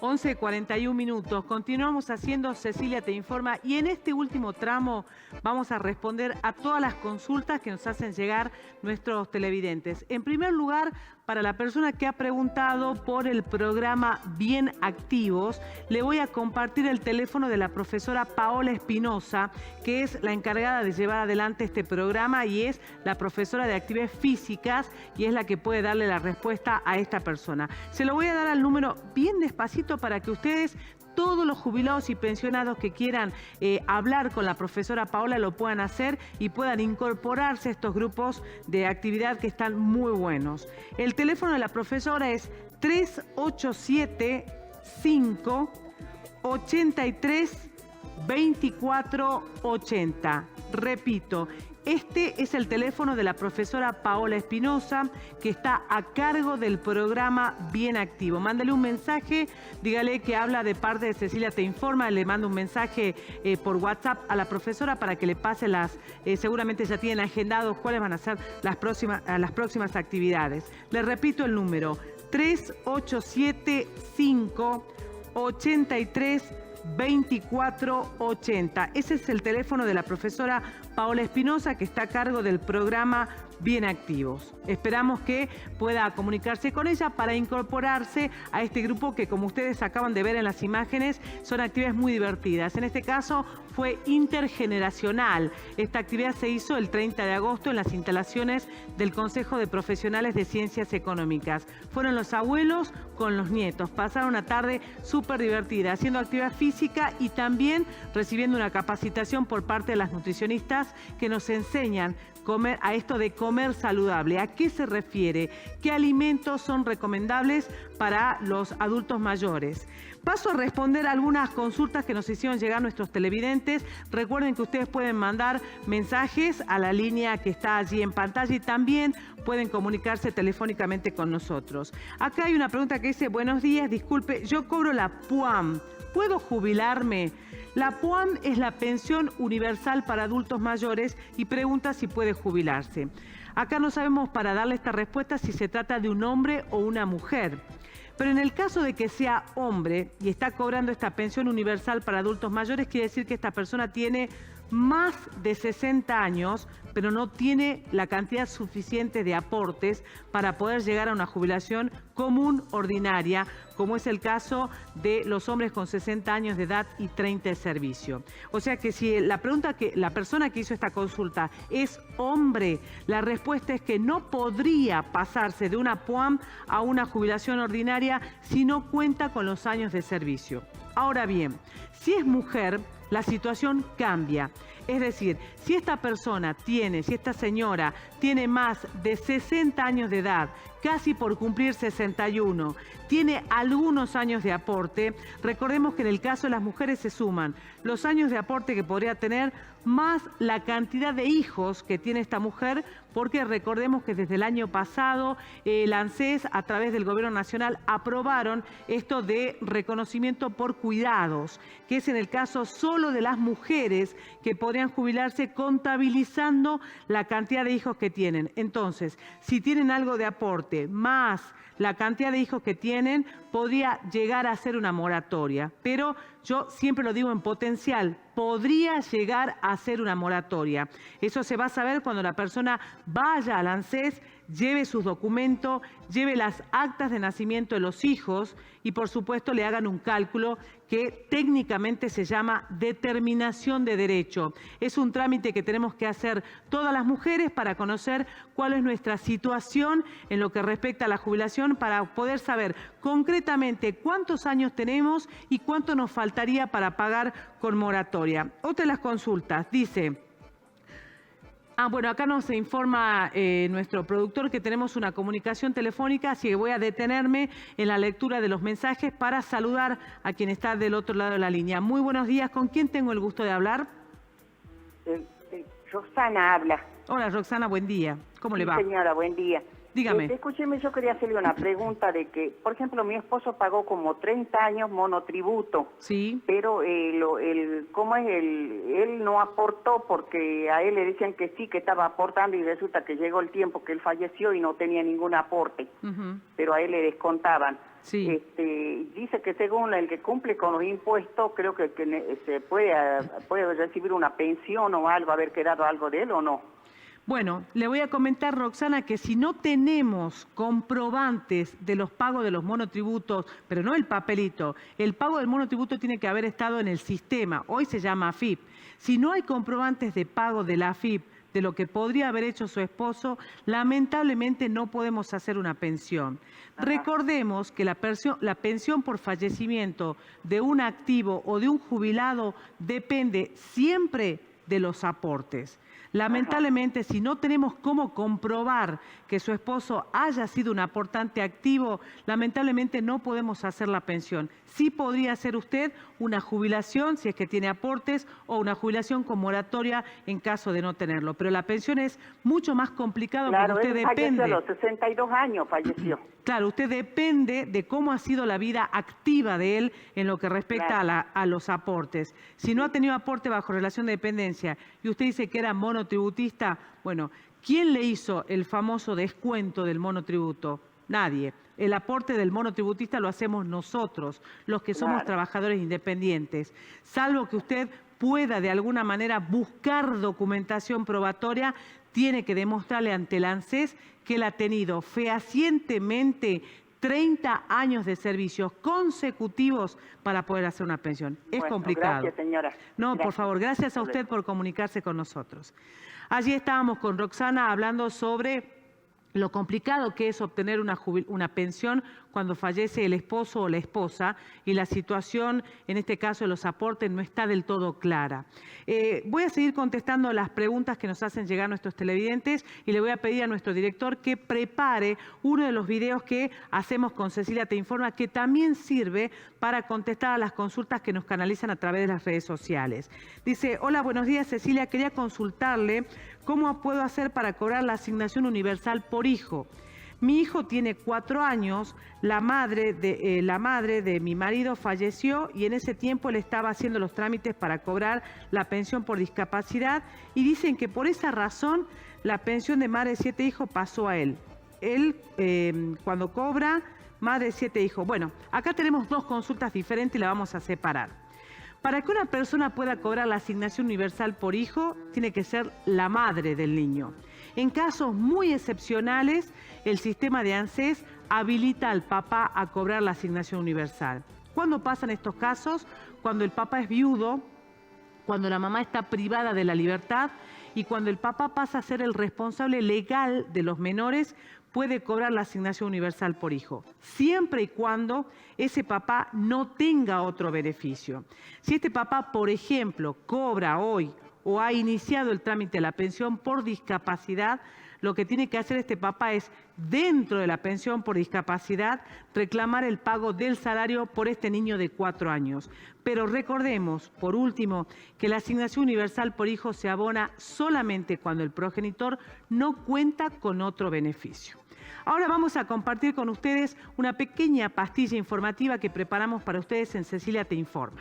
11:41. Continuamos haciendo Cecilia Te Informa y en este último tramo vamos a responder a todas las consultas que nos hacen llegar nuestros televidentes. En primer lugar, para la persona que ha preguntado por el programa Bien Activos, le voy a compartir el teléfono de la profesora Paola Espinosa, que es la encargada de llevar adelante este programa y es la profesora de actividades físicas y es la que puede darle la respuesta a esta persona. Se lo voy a dar al número bien despacito para que ustedes, todos los jubilados y pensionados que quieran hablar con la profesora Paola lo puedan hacer y puedan incorporarse a estos grupos de actividad que están muy buenos. El teléfono de la profesora es 387-583-2480. Repito, este es el teléfono de la profesora Paola Espinosa, que está a cargo del programa Bien Activo. Mándale un mensaje, dígale que habla de parte de Cecilia Te Informa, le manda un mensaje por WhatsApp a la profesora para que le pase seguramente ya tienen agendados cuáles van a ser las próximas actividades. Le repito el número, 387-583-2480. Ese es el teléfono de la profesora Paola Espinosa, que está a cargo del programa Bien Activos. Esperamos que pueda comunicarse con ella para incorporarse a este grupo que, como ustedes acaban de ver en las imágenes, son actividades muy divertidas. En este caso fue intergeneracional. Esta actividad se hizo el 30 de agosto en las instalaciones del Consejo de Profesionales de Ciencias Económicas. Fueron los abuelos con los nietos. Pasaron una tarde súper divertida, haciendo actividad física y también recibiendo una capacitación por parte de las nutricionistas que nos enseñan a esto de comer saludable. ¿A qué se refiere? ¿Qué alimentos son recomendables para los adultos mayores? Paso a responder algunas consultas que nos hicieron llegar nuestros televidentes. Recuerden que ustedes pueden mandar mensajes a la línea que está allí en pantalla y también pueden comunicarse telefónicamente con nosotros. Acá hay una pregunta que dice: buenos días, disculpe, yo cobro la PUAM, ¿puedo jubilarme? La PUAM es la pensión universal para adultos mayores y pregunta si puede jubilarse. Acá no sabemos para darle esta respuesta si se trata de un hombre o una mujer. Pero en el caso de que sea hombre y está cobrando esta pensión universal para adultos mayores, quiere decir que esta persona tiene más de 60 años, pero no tiene la cantidad suficiente de aportes para poder llegar a una jubilación común ordinaria, como es el caso de los hombres con 60 años de edad y 30 de servicio. O sea que si la persona que hizo esta consulta es hombre, la respuesta es que no podría pasarse de una PUAM a una jubilación ordinaria si no cuenta con los años de servicio. Ahora bien, si es mujer, la situación cambia. Es decir, si esta señora tiene más de 60 años de edad, casi por cumplir 61, tiene algunos años de aporte, recordemos que en el caso de las mujeres se suman los años de aporte que podría tener más la cantidad de hijos que tiene esta mujer, porque recordemos que desde el año pasado el ANSES, a través del Gobierno Nacional, aprobaron esto de reconocimiento por cuidados, que es en el caso solo de las mujeres que podrían jubilarse contabilizando la cantidad de hijos que tienen. Entonces, si tienen algo de aporte más la cantidad de hijos que tienen, podría llegar a ser una moratoria. Pero yo siempre lo digo en potencial, podría llegar a ser una moratoria. Eso se va a saber cuando la persona vaya al ANSES, lleve sus documentos, lleve las actas de nacimiento de los hijos y, por supuesto, le hagan un cálculo que técnicamente se llama determinación de derecho. Es un trámite que tenemos que hacer todas las mujeres para conocer cuál es nuestra situación en lo que respecta a la jubilación, para poder saber concretamente cuántos años tenemos y cuánto nos faltaría para pagar con moratoria. Otra de las consultas dice: bueno, acá nos informa nuestro productor que tenemos una comunicación telefónica, así que voy a detenerme en la lectura de los mensajes para saludar a quien está del otro lado de la línea. Muy buenos días, ¿con quién tengo el gusto de hablar? Roxana habla. Hola Roxana, buen día. ¿Cómo le va? Señora, buen día. Dígame. Escúcheme, yo quería hacerle una pregunta de que, por ejemplo, mi esposo pagó como 30 años monotributo. Sí. Pero él no aportó porque a él le decían que sí, que estaba aportando y resulta que llegó el tiempo que él falleció y no tenía ningún aporte. Pero a él le descontaban. Sí. Dice que según el que cumple con los impuestos, creo que se puede recibir una pensión o algo, haber quedado algo de él o no. Bueno, le voy a comentar, Roxana, que si no tenemos comprobantes de los pagos de los monotributos, pero no el papelito, el pago del monotributo tiene que haber estado en el sistema, hoy se llama AFIP. Si no hay comprobantes de pago de la AFIP, de lo que podría haber hecho su esposo, lamentablemente no podemos hacer una pensión. Ajá. Recordemos que la pensión por fallecimiento de un activo o de un jubilado depende siempre de los aportes. Lamentablemente, si no tenemos cómo comprobar que su esposo haya sido un aportante activo, lamentablemente no podemos hacer la pensión. Sí podría hacer usted una jubilación si es que tiene aportes o una jubilación con moratoria en caso de no tenerlo. Pero la pensión es mucho más complicado porque usted depende. A los 62 años falleció. Claro, usted depende de cómo ha sido la vida activa de él en lo que respecta a los aportes. Si no ha tenido aporte bajo relación de dependencia y usted dice que era monotributista, bueno, ¿quién le hizo el famoso descuento del monotributo? Nadie. El aporte del monotributista lo hacemos nosotros, los que somos trabajadores independientes. Salvo que usted pueda de alguna manera buscar documentación probatoria, tiene que demostrarle ante el ANSES que él ha tenido fehacientemente 30 años de servicios consecutivos para poder hacer una pensión. Es complicado. Gracias, señora. No, gracias. Por favor, gracias a usted por comunicarse con nosotros. Allí estábamos con Roxana hablando sobre lo complicado que es obtener una pensión cuando fallece el esposo o la esposa y la situación, en este caso de los aportes, no está del todo clara. Voy a seguir contestando las preguntas que nos hacen llegar nuestros televidentes y le voy a pedir a nuestro director que prepare uno de los videos que hacemos con Cecilia Te Informa, que también sirve para contestar a las consultas que nos canalizan a través de las redes sociales. Dice, hola, buenos días, Cecilia, quería consultarle cómo puedo hacer para cobrar la asignación universal por hijo. Mi hijo tiene 4 años, la madre de mi marido falleció y en ese tiempo él estaba haciendo los trámites para cobrar la pensión por discapacidad y dicen que por esa razón la pensión de madre de 7 hijos pasó a él. Él cuando cobra madre de 7 hijos. Bueno, acá tenemos 2 consultas diferentes y las vamos a separar. Para que una persona pueda cobrar la asignación universal por hijo, tiene que ser la madre del niño. En casos muy excepcionales, el sistema de ANSES habilita al papá a cobrar la asignación universal. ¿Cuándo pasan estos casos? Cuando el papá es viudo, cuando la mamá está privada de la libertad y cuando el papá pasa a ser el responsable legal de los menores, puede cobrar la asignación universal por hijo, siempre y cuando ese papá no tenga otro beneficio. Si este papá, por ejemplo, cobra hoy o ha iniciado el trámite de la pensión por discapacidad, lo que tiene que hacer este papá es, dentro de la pensión por discapacidad, reclamar el pago del salario por este niño de 4 años. Pero recordemos, por último, que la asignación universal por hijo se abona solamente cuando el progenitor no cuenta con otro beneficio. Ahora vamos a compartir con ustedes una pequeña pastilla informativa que preparamos para ustedes en Cecilia Te Informa.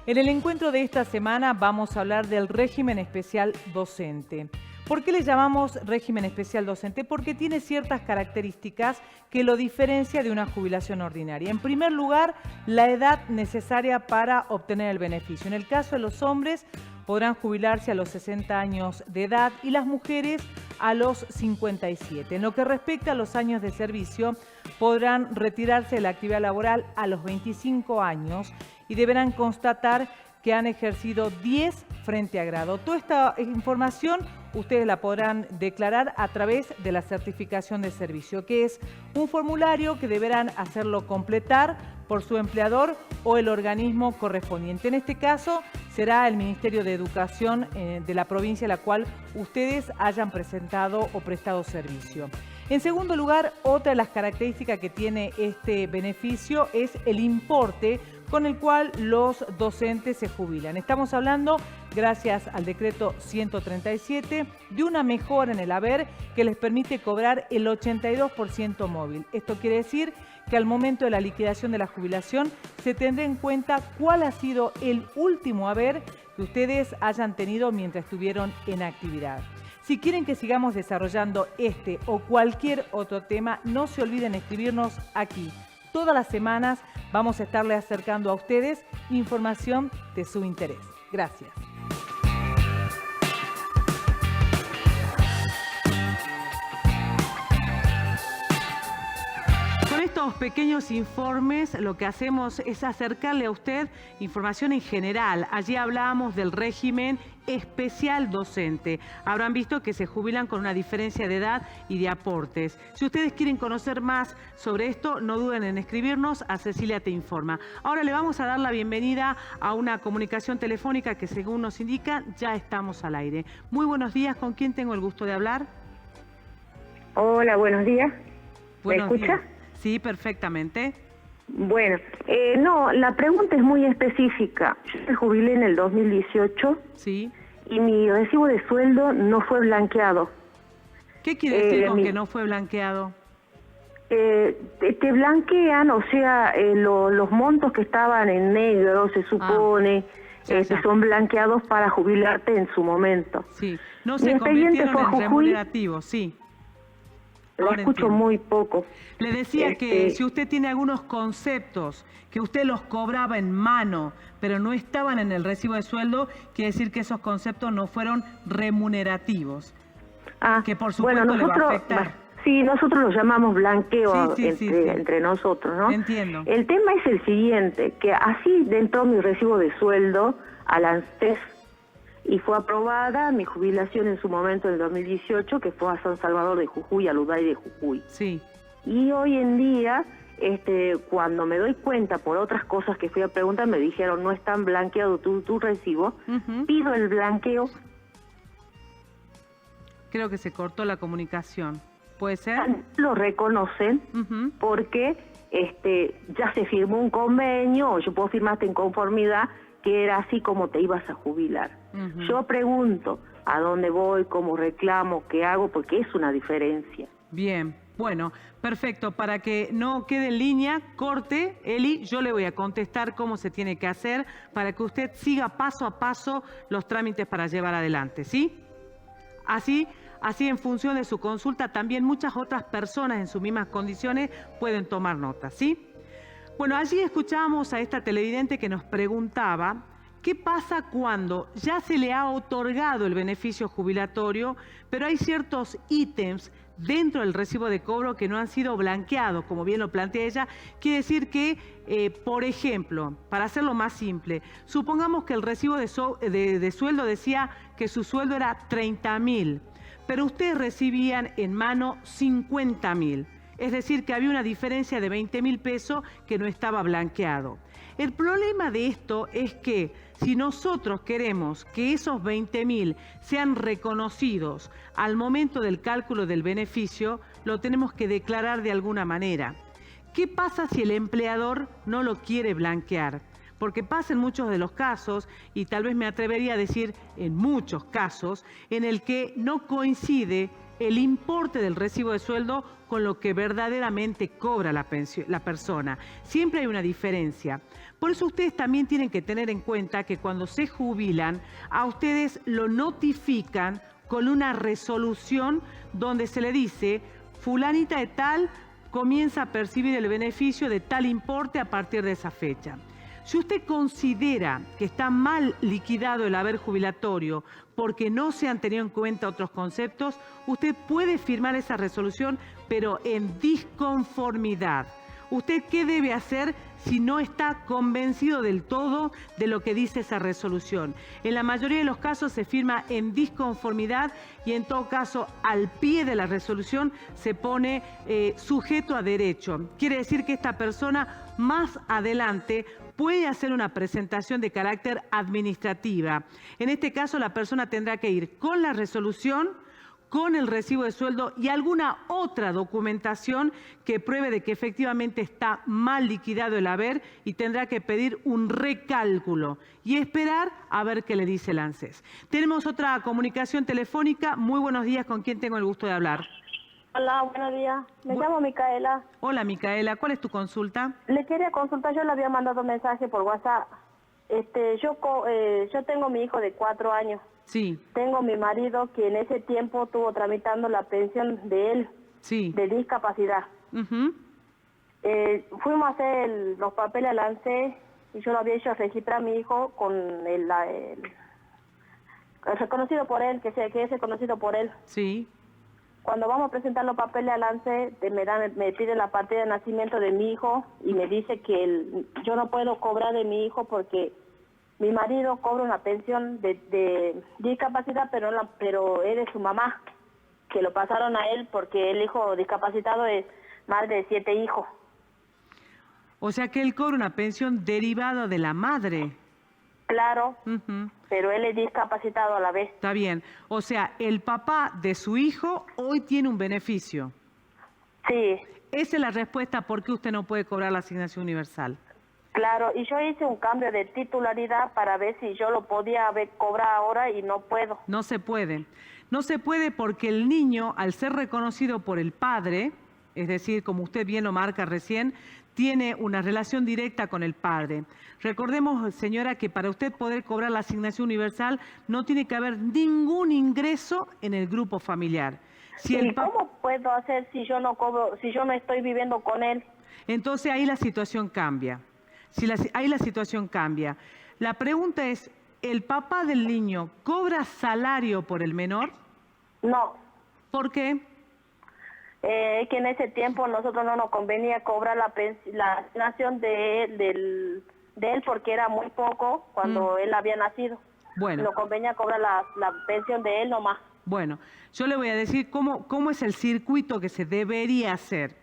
En el encuentro de esta semana vamos a hablar del régimen especial docente. ¿Por qué le llamamos régimen especial docente? Porque tiene ciertas características que lo diferencia de una jubilación ordinaria. En primer lugar, la edad necesaria para obtener el beneficio. En el caso de los hombres, podrán jubilarse a los 60 años de edad y las mujeres a los 57. En lo que respecta a los años de servicio, podrán retirarse de la actividad laboral a los 25 años y deberán constatar que han ejercido 10 frente a grado. Toda esta información ustedes la podrán declarar a través de la certificación de servicio, que es un formulario que deberán hacerlo completar por su empleador o el organismo correspondiente. En este caso será el Ministerio de Educación de la provincia a la cual ustedes hayan presentado o prestado servicio. En segundo lugar, otra de las características que tiene este beneficio es el importe con el cual los docentes se jubilan. Estamos hablando, gracias al decreto 137, de una mejora en el haber que les permite cobrar el 82% móvil. Esto quiere decir que al momento de la liquidación de la jubilación se tendrá en cuenta cuál ha sido el último haber que ustedes hayan tenido mientras estuvieron en actividad. Si quieren que sigamos desarrollando este o cualquier otro tema, no se olviden escribirnos aquí. Todas las semanas vamos a estarle acercando a ustedes información de su interés. Gracias. Con estos pequeños informes lo que hacemos es acercarle a usted información en general. Allí hablábamos del régimen especial docente. Habrán visto que se jubilan con una diferencia de edad y de aportes. Si ustedes quieren conocer más sobre esto, no duden en escribirnos a Cecilia Te Informa. Ahora le vamos a dar la bienvenida a una comunicación telefónica que, según nos indica, ya estamos al aire. Muy buenos días, ¿con quién tengo el gusto de hablar? Hola, buenos días. ¿Me escucha? Días. Sí, perfectamente. Bueno, no, la pregunta es muy específica. Yo me jubilé en el 2018. Sí. Y mi recibo de sueldo no fue blanqueado. ¿Qué quiere decir con que no fue blanqueado? Te blanquean, o sea, los montos que estaban en negro, se supone, son blanqueados para jubilarte en su momento. Sí, no se convirtieron en remunerativos, sí. Lo escucho muy poco. Le decía que si usted tiene algunos conceptos que usted los cobraba en mano, pero no estaban en el recibo de sueldo, quiere decir que esos conceptos no fueron remunerativos. Que por supuesto bueno, nosotros, le va a afectar. Sí, nosotros lo llamamos blanqueo entre nosotros, ¿no? Entiendo. El tema es el siguiente, que así entró mi recibo de sueldo al ANSES y fue aprobada mi jubilación en su momento en el 2018, que fue a San Salvador de Jujuy, a Luday de Jujuy. Sí. Y hoy en día, cuando me doy cuenta por otras cosas que fui a preguntar, me dijeron, no están blanqueados tu recibo, pido el blanqueo. Creo que se cortó la comunicación. ¿Puede ser? Lo reconocen porque ya se firmó un convenio, o yo puedo firmarte en conformidad, que era así como te ibas a jubilar. Yo pregunto a dónde voy, cómo reclamo, qué hago, porque es una diferencia. Bien, bueno, perfecto. Para que no quede en línea, corte, Eli, yo le voy a contestar cómo se tiene que hacer para que usted siga paso a paso los trámites para llevar adelante, ¿sí? Así en función de su consulta, también muchas otras personas en sus mismas condiciones pueden tomar nota, ¿sí? Bueno, allí escuchábamos a esta televidente que nos preguntaba qué pasa cuando ya se le ha otorgado el beneficio jubilatorio, pero hay ciertos ítems dentro del recibo de cobro que no han sido blanqueados, como bien lo plantea ella. Quiere decir que, por ejemplo, para hacerlo más simple, supongamos que el recibo de sueldo decía que su sueldo era 30.000, pero ustedes recibían en mano 50.000. Es decir, que había una diferencia de 20.000 pesos que no estaba blanqueado. El problema de esto es que si nosotros queremos que esos 20.000 sean reconocidos al momento del cálculo del beneficio, lo tenemos que declarar de alguna manera. ¿Qué pasa si el empleador no lo quiere blanquear? Porque pasa en muchos de los casos, y tal vez me atrevería a decir en muchos casos, en el que no coincide el importe del recibo de sueldo con lo que verdaderamente cobra la persona. Siempre hay una diferencia. Por eso ustedes también tienen que tener en cuenta que cuando se jubilan, a ustedes lo notifican con una resolución donde se le dice, fulanita de tal comienza a percibir el beneficio de tal importe a partir de esa fecha. Si usted considera que está mal liquidado el haber jubilatorio porque no se han tenido en cuenta otros conceptos, usted puede firmar esa resolución, pero en disconformidad. ¿Usted qué debe hacer si no está convencido del todo de lo que dice esa resolución? En la mayoría de los casos se firma en disconformidad y en todo caso al pie de la resolución se pone sujeto a derecho. Quiere decir que esta persona más adelante puede hacer una presentación de carácter administrativa. En este caso la persona tendrá que ir con la resolución, con el recibo de sueldo y alguna otra documentación que pruebe de que efectivamente está mal liquidado el haber y tendrá que pedir un recálculo y esperar a ver qué le dice el ANSES. Tenemos otra comunicación telefónica. Muy buenos días, ¿con quién tengo el gusto de hablar? Hola, buenos días. Me llamo Micaela. Hola, Micaela. ¿Cuál es tu consulta? Le quería consultar, yo le había mandado mensaje por WhatsApp. Yo tengo mi hijo de 4 años. Sí. Tengo mi marido que en ese tiempo estuvo tramitando la pensión de él, Sí. de discapacidad. Ujú. Fuimos a hacer los papeles al ANSES y yo lo había hecho registrar a mi hijo con el reconocido por él, que es reconocido por él. Sí. Cuando vamos a presentar los papeles al ANSES, me piden la partida de nacimiento de mi hijo y me dice que yo no puedo cobrar de mi hijo porque mi marido cobra una pensión de discapacidad, pero él es su mamá, que lo pasaron a él porque el hijo discapacitado es madre de 7 hijos. O sea que él cobra una pensión derivada de la madre. Claro, Ujú. pero él es discapacitado a la vez. Está bien. O sea, el papá de su hijo hoy tiene un beneficio. Sí, Esa es la respuesta por qué usted no puede cobrar la asignación universal. claro. Y yo hice un cambio de titularidad para ver si yo lo podía cobrar ahora y no puedo. No se puede. No se puede porque el niño, al ser reconocido por el padre, es decir, como usted bien lo marca recién, tiene una relación directa con el padre. Recordemos, señora, que para usted poder cobrar la asignación universal no tiene que haber ningún ingreso en el grupo familiar. Si ¿Y el pa- cómo puedo hacer si yo no cobro, si yo no estoy viviendo con él? Entonces ahí la situación cambia. Ahí la situación cambia. La pregunta es, ¿el papá del niño cobra salario por el menor? No. ¿Por qué? Es que en ese tiempo nosotros no nos convenía cobrar la asignación de él porque era muy poco cuando él había nacido. Bueno. Nos convenía cobrar la pensión de él nomás. Bueno, yo le voy a decir cómo es el circuito que se debería hacer.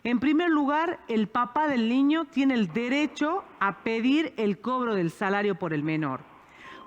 En primer lugar, el papá del niño tiene el derecho a pedir el cobro del salario por el menor.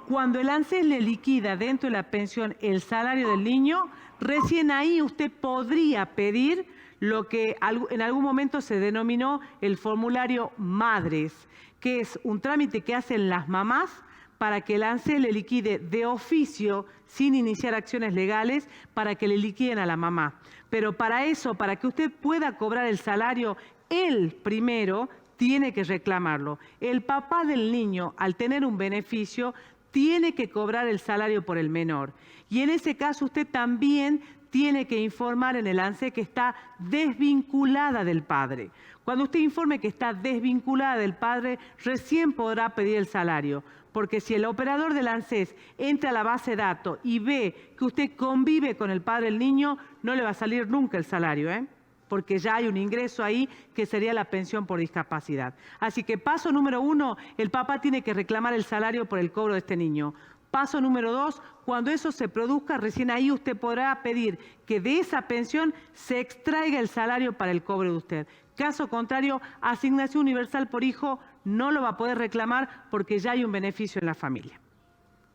Cuando el ANSES le liquida dentro de la pensión el salario del niño, recién ahí usted podría pedir lo que en algún momento se denominó el formulario Madres, que es un trámite que hacen las mamás para que el ANSES le liquide de oficio, sin iniciar acciones legales, para que le liquiden a la mamá. Pero para eso, para que usted pueda cobrar el salario, él primero tiene que reclamarlo. El papá del niño, al tener un beneficio, tiene que cobrar el salario por el menor. Y en ese caso usted también tiene que informar en el ANSES que está desvinculada del padre. Cuando usted informe que está desvinculada del padre, recién podrá pedir el salario. Porque si el operador del ANSES entra a la base de datos y ve que usted convive con el padre del niño, no le va a salir nunca el salario, porque ya hay un ingreso ahí que sería la pensión por discapacidad. Así que paso número 1, el papá tiene que reclamar el salario por el cobro de este niño. Paso número 2, cuando eso se produzca, recién ahí usted podrá pedir que de esa pensión se extraiga el salario para el cobro de usted. Caso contrario, asignación universal por hijo no lo va a poder reclamar porque ya hay un beneficio en la familia.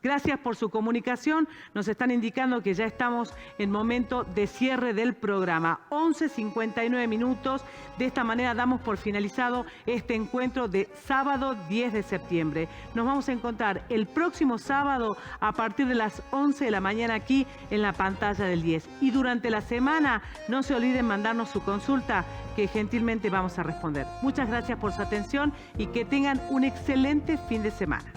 Gracias por su comunicación. Nos están indicando que ya estamos en momento de cierre del programa. 11:59 minutos. De esta manera damos por finalizado este encuentro de sábado 10 de septiembre. Nos vamos a encontrar el próximo sábado a partir de las 11 de la mañana aquí en la pantalla del 10. Y durante la semana no se olviden mandarnos su consulta que gentilmente vamos a responder. Muchas gracias por su atención y que tengan un excelente fin de semana.